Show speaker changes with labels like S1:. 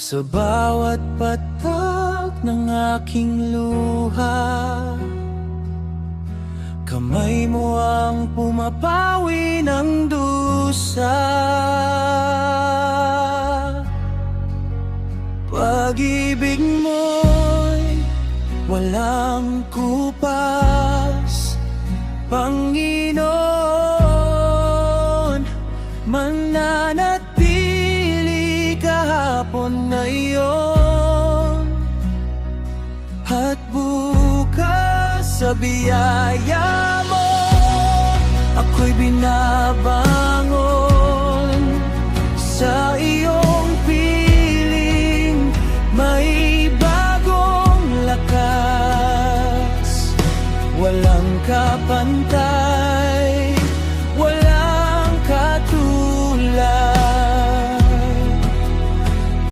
S1: Sa bawat patak ng aking luha, kamay mo ang pumapawi ng dusa. Pag-ibig mo'y walang kupas, Panginoon, mananatili kahapon na iyon at bukas sa biyaya mo ako'y binabangon sa